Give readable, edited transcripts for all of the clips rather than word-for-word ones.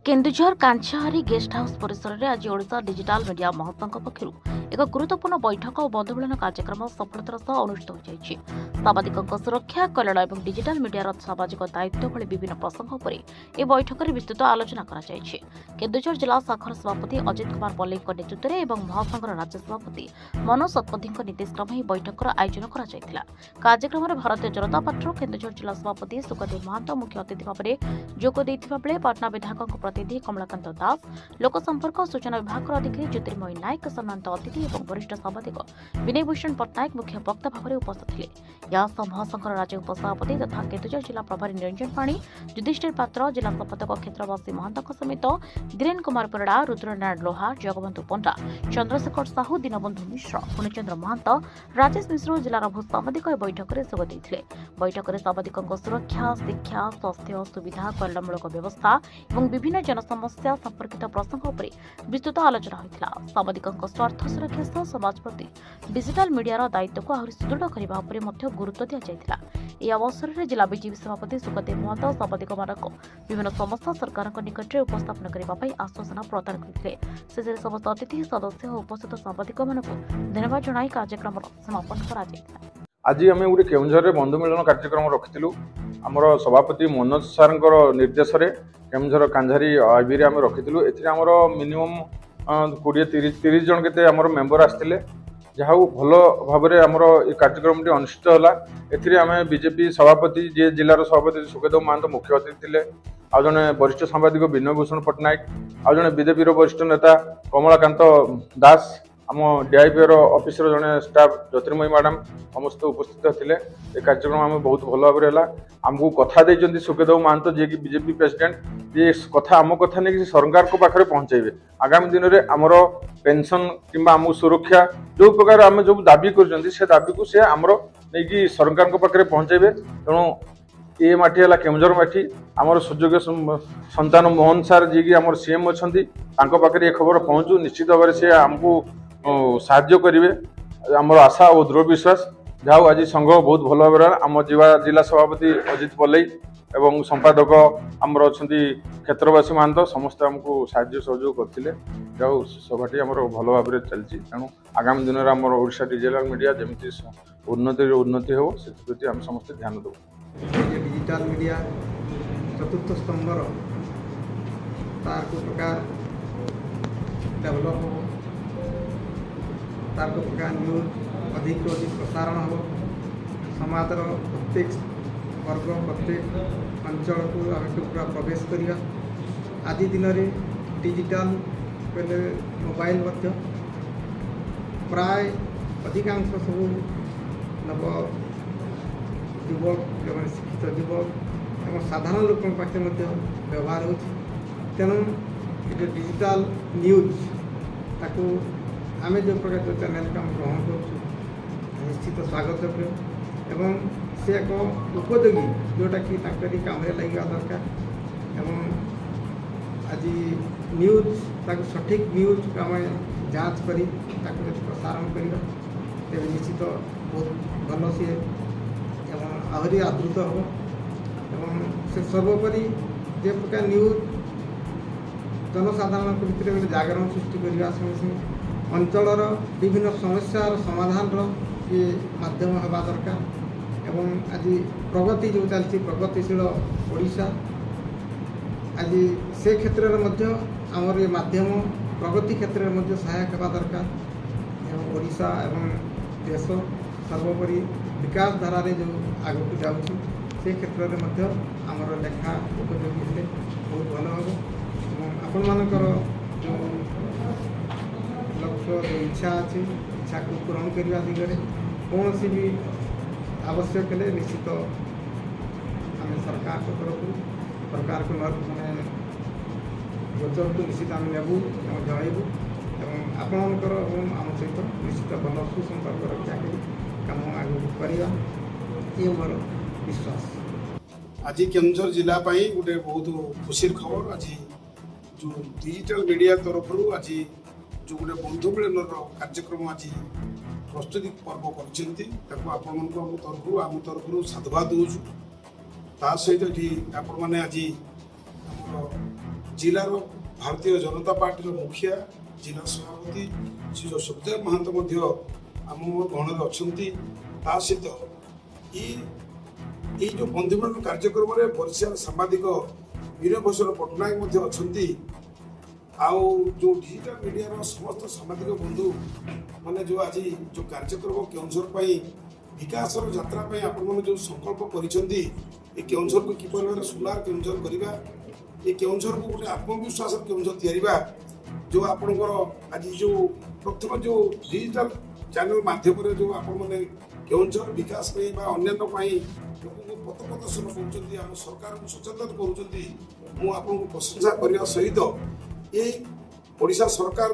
Keonjhar कांछाहारी guest house परिसर में आज ओडिशा डिजिटल मीडिया महोत्सव पक्षर एक गुरुत्वपूर्ण बैठक और बंधुमिलन कार्यक्रम सफलतार सह अनुष्ठित होती। साम्बादिकों सुरक्षा कल्याण और डिजिटल मीडिया सामाजिक दायित्व भली विभिन्न प्रसंग पर यह बैठक में विस्तृत आलोचना कर केन्दुझर जिला शाखार सभापति अजित कुमार पल्ली नेतृत्व में महासंघर राज्य सभापति मनोज शतपथी निर्देशक्रमे यह बैठक आयोजन कर कार्यक्रम में भारतीय जनता पार्टी केन्दुझर जिला सभापति सुखदेव महंत मुख्य अतिथि भाव में जोग देथिबा बेले पटना विधायक प्रतिनिधि कमलाकांत दास, लोक संपर्क और सूचना विभाग अधिकारी ज्योतिर्मयी नायक, सम्मानित अतिथि और वरिष्ठ साम्बादिक विनय भूषण पट्टनायक मुख्य वक्ता भाव में उपस्थित थे। महासंघर राज्य उपसभापति तथा केन्दुझर जिला प्रभारी निरंजन पाणी, युधिष्ठिर पात्र, जिला संपादक क्षेत्रवासी महंत समेत धीरेन कुमार परिड़ा, रुद्रनारायण लोहा, जगबंधु पंडा, चंद्रशेखर साहू, दीनबंधु मिश्र, पूर्णचंद्र महंत, राजेश मिश्र जिलार भू साम्बादिक बैठक में जोग देते। बैठक में साम्बादिकों सुरक्षा, शिक्षा, स्वास्थ्य सुविधा, कल्याणमूलक व्यवस्था और विभिन्न जनसमस्या संपर्कित प्रसंग पर विस्तृत आलोचना होता। साम्बादिकों स्वार्थ सुरक्षा सह समाज प्रति डिजिटल मीडिया दायित्व को आहरी सुदृढ़ करने पर गुरुत्व दिया। यह अवसर में जिला बीजेपी सभापति सुखदेव महंत साम्बादिक विभिन्न समस्या सरकार निकट में उपस्थापन करने आश्वासन प्रदान करते। शेष समस्त अतिथि सदस्य और उपस्थित साम्बादिक धन्यवाद जनाई कार्यक्रम समापन कर आज आम गोटे केउझर बंधु मिलन कार्यक्रम रखिलु। आमर सभापति मनोज सार निर्देश में केउझर कांझारी आईबी आम रखिलु। एमर मिनिमम 20-30 जन के मेम्बर आसते जहाँ भल भाव में आमर कार्यक्रम अनुष्ठित है। आम बीजेपी सभापति जी जिलार सभापति सुखदेव महंत मुख्य अतिथि थे, आज जड़े वरिष्ठ सांबादिक विनय भूषण पट्टनायक, आज जड़े बीजेपी वरिष्ठ नेता कमलाकांत दास, आम डीआईपी ऑफिस जड़े स्टाफ ज्योतिर्मयी मैडम समस्त उपस्थित थे। ये कार्यक्रम आम बहुत भल भाव में आमको कथा देते सुखदेव महंत जी की बीजेपी प्रेसिडेंट ये कथा आम कथा नहीं सरकार को पाखे पहुँचे। आगामी दिन में आमर पेंशन कि आम सुरक्षा जो प्रकार आम जो दाबी कर दाबी को सी आमर नहीं सरकार को पाखे पहुँचे। तेणु ये माटी है केउझर माटी। आमर सुयोग्य संतान मोहन सार जी की आमर सीएम अच्छा पाखे ये खबर पहुँचू निश्चित भाव में सी आमको साहाय्य करेंगे। आमर आशा और दृढ़ विश्वास जहाँ आज संघ बहुत भल भाव में आम जिला सभापति अजित पल्लई एवं संपादक आमर अच्छा क्षेत्रवासी महंत समस्त आमको साहाय्य सहयोग करते। जहाँ सभाटी आमर भल भाव में चलती। तेणु आगामी दिन में आमर ओडिशा डिजिटल मीडिया जमी उन्नति हो से आम समस्त ध्यान देव। डिजिटल मीडिया चतुर्थ स्तंभर तार को प्रकार डेवलप हो, तार को प्रकार न्यूज अधिक अधिक प्रसारण हो, समाज प्रत्येक वर्ग प्रत्येक अंचल को आम पूरा प्रवेश करवा। आज दिन में डिजिटल पहले मोबाइल प्राय अधिकांश सब नव युवक जो शिक्षित युवक और साधारण लोक पाखे व्यवहार हो। तेणु ये डिजिटल न्यूज ताकू आम जो प्रकार जो चैनल को ग्रहण कर निश्चित स्वागत एवं से एक उपयोगी जोटा कि काम लगे दरकार। एवं आज न्यूज ताकू सठिक न्यूज आम जांच कर प्रसारण करवा तेज निश्चित बहुत भल सी आहरी आदृत हो। एवं से सर्वोपरि जे प्रकार न्यूज जनसाधारण भितर जागरण सृष्टि करने संगे अंचलर विभिन्न समस्यार समाधान ये माध्यम हवा दरकार। एवं आज प्रगति जो चलती प्रगतिशील ओडिशा आज से क्षेत्र में आमर ये माध्यम प्रगति क्षेत्र में सहायक हवा दरकार। एवं ओडिशा एवं देश सर्वोपरि विकास धारा जो आग को जाऊँगी से क्षेत्र में आमर लेखा उपयोगी हेले बहुत भल हम। आपण मानकर जो लक्ष्य जो इच्छा अच्छी इच्छा को पूरण करने दिगरे कौन सी भी आवश्यक है निश्चित आम सरकार तरफ सरकार को मैंने गोचर को निश्चित आम नेबू जनइबू और आपणकर आम सहित निश्चित भल सुसंपर्क रक्षा कर कम आगे करवा ये मोर विश्वास। आज केउझर जिला गोटे बहुत खुशी खबर आज जो डिजिटल मीडिया तरफ आज जो गोटे बंधु मिलन कार्यक्रम आज प्रस्तुति पर्व कर आम तरफ साधुवाद दूँ। ता सहित ये आपण मैंने आज जिलार भारतीय जनता पार्टी मुखिया जिला सभापति श्री सुखदेव महांत आम गणर अच्छा ता सहित ये जो बंधुमिलन कार्यक्रम में बरिष्ठ सांबादिक वीरभूषण पट्टनायक अच्छा जो डिजिटल मीडिया समस्त सांबादिक बंधु माने जो आज जो कार्यक्रम केउंझर विकास यात्रा आपण जो संकल्प करिसेंती ए केउंझर को किपर भाव सुंदर केउंझर करवा ये केउंझर को गोटे आत्मविश्वास केउंझर तैयारीबा जो आपणकर आज जो प्रथम जो डिजिटल चैनल माध्यम जो आपण मैंने केउंझर विकास अन्य लोक पथ प्रदर्शन कर सरकार को सचेतन करूँ प्रशंसा करने सहित ये ओडिशा सरकार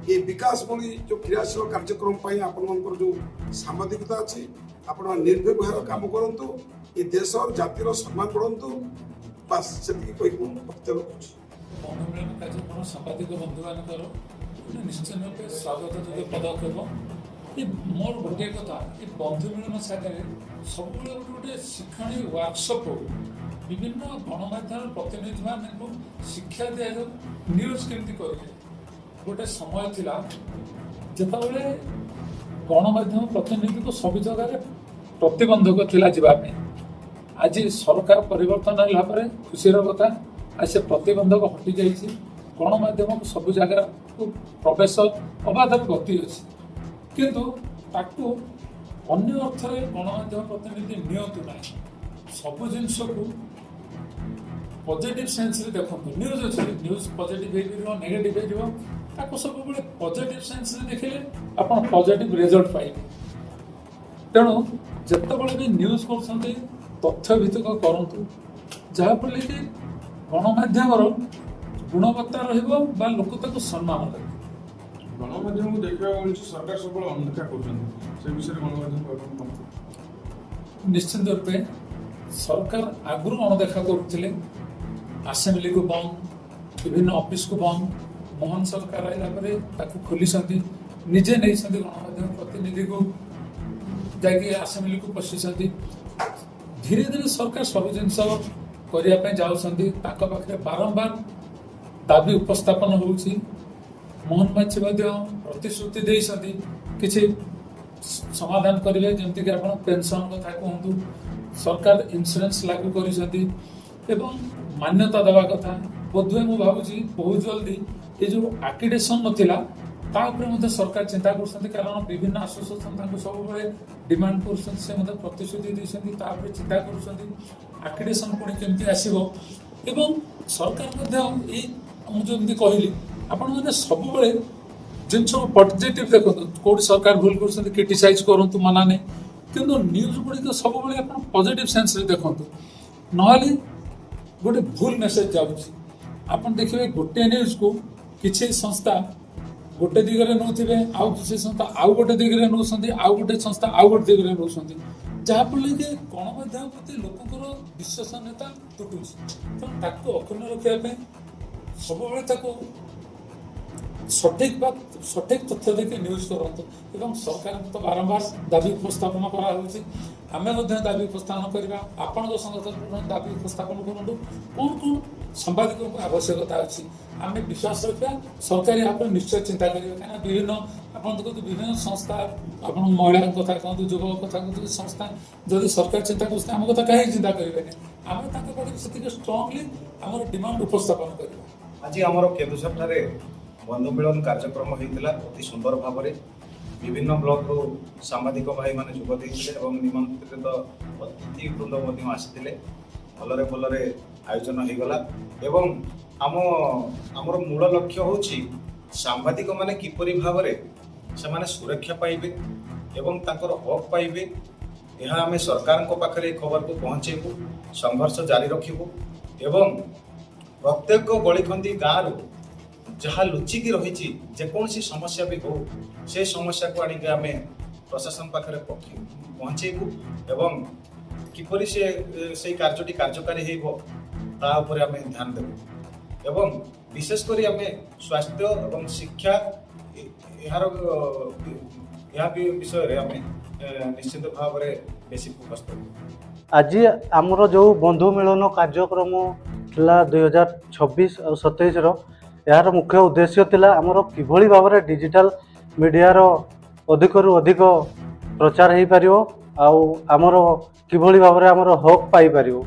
ये विकास भली जो क्रियाशील कार्यक्रम आपण जो सांबादिकता अच्छी आप निर्भय भाव काम करूँ ये देश और जातिर सम्मान बढ़ू बास से वक्तव्य बंधुमिलन कार्यक्रम सांबादिक बंधु मान निश्चय रूपे स्वागत योग्य पदक्षेप ये मोर गोटे कथा ये बंधुमिलन सागर सब गोटे शिक्षणीय वर्कशॉप विभिन्न गणमाध्यम प्रतिनिधि मान शिक्षा दि न्यूज केमती करेंगे गोटे समय थिला जेतबेले गणमाध्यम प्रतिनिधि को सब जगह प्रतिबंधक थिला जीवापे आज सरकार परिवर्तन होला परे खुशीर कथा आज से प्रतिबंधक हटि जाइए गणमाध्यम सब जगह को प्रवेश अबाध गति अच्छी किंतु ताकू अन्य अर्थ गणमाध्यम प्रतिनिधि नियंतु ना सब जिनस को पॉजिटिव सेंस रे देखो न्यूज अच्छे न्यूज पॉजिटिव नेगेटिव ताको सब बड़े पॉजिटिव सेंस रे देखिले आपण पॉजिटिव रिजल्ट पाइबे तेणु जितेबाला भी न्यूज कर तथ्य भित्तिक करतु जहाँफल कि गणमाध्यम गुणवत्ता रहा लोक ताको सम्मान देवे गणमाध्यम को देखा सरकार सब अनदेखा कर विषय गणमाध्यम निश्चित रूपे सरकार आगुरी अणदेखा करुले आसेम्बली को बंद विभिन्न ऑफिस को बंद मोहन सरकार आइला खोली निजे नहीं गणमाध्यम प्रतिनिधि को जाकि आसेम्बली को पशि धीरे धीरे सरकार सब जिन करने जाऊँगी पाखे बारंबार दाबी उपस्थापन होउछि मोहन माछी प्रतिश्रुति देइछन्ति किछि समाधान करेंगे जमती कि आप पेंशन कथा कहतु सरकार इंश्योरेंस लागू करिसेंति एवं मान्यता देवा कथा बोधवे मु भावुछि बहुत जल्दी ये जो आक्रेडिटेशन नथिला सरकार चिंता कर कारण विभिन्न आसोसिएशन सब डिमांड कर प्रतिश्रुति देते चिंता कर आक्रेडिटेशन पुणी केमती आसो एवं सरकार मुझे कहली आपण मैंने सब जिन सब पॉजिटिव देखो कौट सरकार भूल कर क्रिटिसाइज करूँ मना नहीं किंतु न्यूज गुड़िक सब पॉजिटिव सेंस रे देखो ना गोटे भूल मेसेज जाऊँगी आप देखिए गोटे न्यूज को किसी संस्था गोटे दिगरे नौथे आउ किसी संस्था आउ गोटे दिगरे नौ आउ गोटे संस्था आउ गोटे दिगरे नौ जहाँफल कि गणमाध्यम प्रति लोकर विश्वसनीयता तुटुची तेणु अक्षुण्ण रखापी सब सठिक सठिक तथ्य देखिए न्यूज करते सरकार तो बारंबार दाबी उपस्थापन कराई आम दाबी उपस्थापन करवा आपण संगठन दाबी उपस्थापन करूँ कौन कौन सांबादिक को आवश्यकता अच्छी आम विश्वास रखा सरकार यहाँ निश्चय चिंता करेंगे कहीं विभिन्न आप विभिन्न संस्था आप महिला कथा कहतु युवक कथा कहतु संस्था जदि सरकार चिंता कर आम कथा कहीं चिंता करेंगे आम से स्ट्रंगली आम डिमांड उपस्थापन करवा आज आमर केन्दुझर ठारे बंधु मिलन कार्यक्रम होता अति सुंदर भाव में विभिन्न ब्लॉक रू सांबादिक भाई मैंने जोग देते निमंत्रित अतिथिवृंद आसी भलरे भलरे आयोजन हो गला एवं आमर मूल लक्ष्य हूँ सांबादिक माने किपरि भाव से सुरक्षा पाइबे एवं तांकर हक पाइबे यह आम सरकार पाखे खबर को पहुँचेबू संघर्ष जारी रखिबू एवं प्रत्येक गलिखंदी गाँव जहाँ लुचिकी रही जेकोसी समस्या भी हो से समस्या को आनिक आम प्रशासन पाखे पहुँचेबू एवं किपरि से कार्यटी कार्यकारी हो आम ध्यान देवु एवं विशेषकर आम स्वास्थ्य एवं शिक्षा यार विषय आम निश्चित भाव में बेसी फोकस करूँ। आज आमर जो बंधु मिलन कार्यक्रम ଆସିଲା 2026 ଆଉ 27ର। ଏହାର ମୁଖ୍ୟ ଉଦ୍ଦେଶ୍ୟ ଥିଲା ଆମର କିଭଳି ଭାବରେ ଡିଜିଟାଲ ମିଡ଼ିଆର ଅଧିକରୁ ଅଧିକ ପ୍ରଚାର ହେଇପାରିବ ଆଉ ଆମର କିଭଳି ଭାବରେ ଆମର ହକ୍ ପାଇପାରିବ।